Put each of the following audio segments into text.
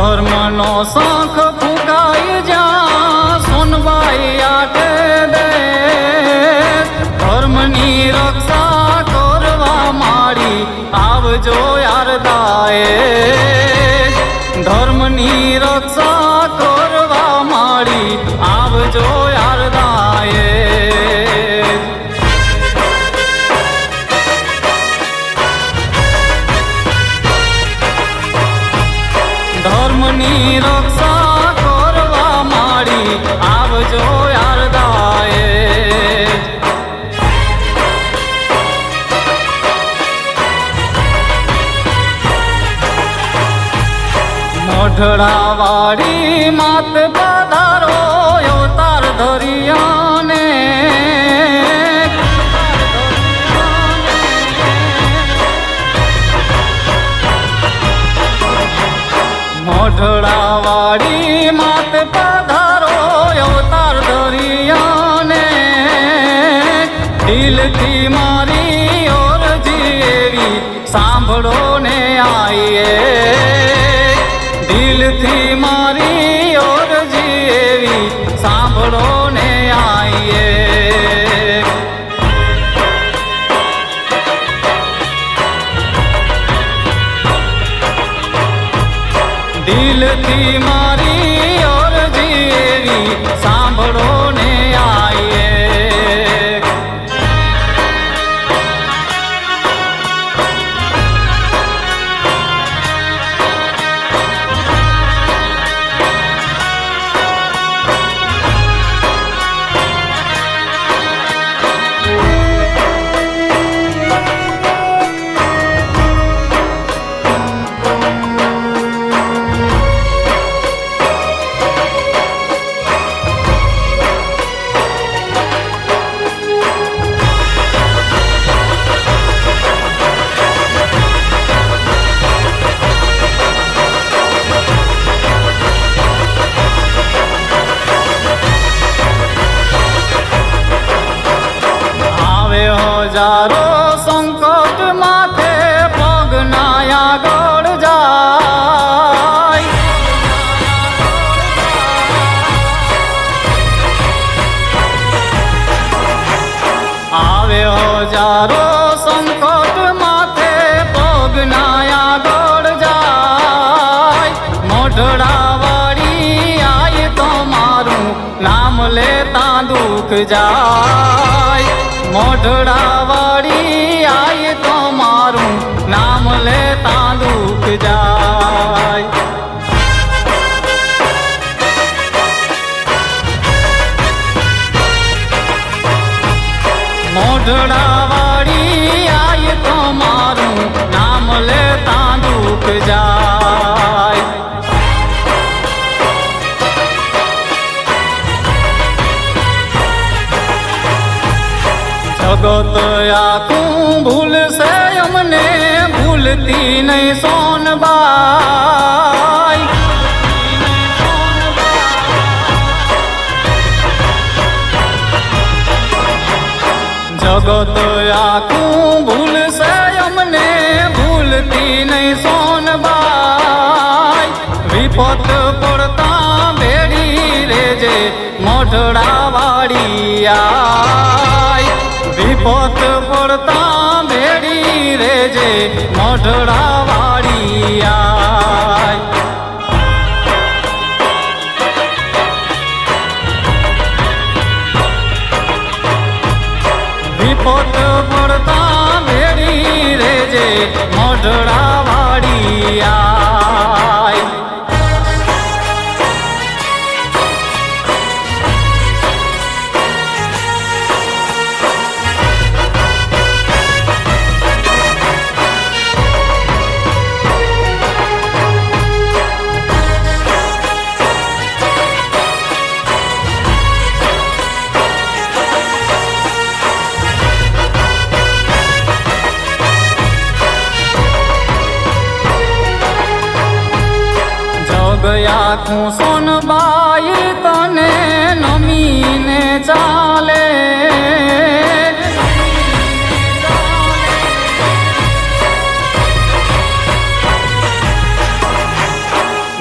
ધર્મનો શંખ ફૂંકાય જ્યાં સોનબાઈ આટે દેશ ધર્મની રક્ષા કરવા માડી આવજો યારદાએ ધર્મની રક્ષા કરવા માડી આવજો યારદાએ ધર્મની રક્ષા કરવા માડી આવજો યારદાએ મોઢડાવાળી માત પધારો અવતાર ધરિયાને મોઢડાવાળી માત પધારો અવતાર ધરિયાને દિલથી મારી ઓરજી એવી સાંભળો ને આઈએ દિલથી મારી ઓરજી એવી સાંભળો ને આઈએ દિલથી મારી ઓરજી એવી સાંભળો ને આઈએ હજારો સંકટ માથે પગ ના આગળ જાય આવે હજારો સંકટ માથે પગ ના આગળ જાય મોઢડાવાળી આય તો મારું નામ લેતા દુઃખ જાય મોઢડાવાળી આય તો મારું નામ લેતા દુઃખ જાય મોઢડાવાળી આય તો મારું નામ લેતા દુઃખ જાય જગત આખું ભૂલશે અમને ભૂલતી નહીં સોનબાઈ જગત આખું ભૂલશે અમને ભૂલતી નહીં સોનબાઈ વિપત પડતા ભેડી રેજે મોઢડાવાળી આય વિપત પડતા ભેડી રેજે મોઢડાવાળી આય વિપત પડતા ભેડી રેજે મોઢડાવાળી આય આખું સોનબાઈ તને નમીને ચાલે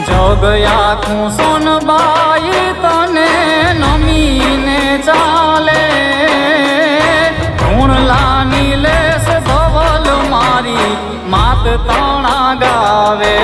જગ આખું સોનબાઈ તને નમીને ચાલે ધૂણલાની લેસ ધવલ મારી માત તણા ગાવે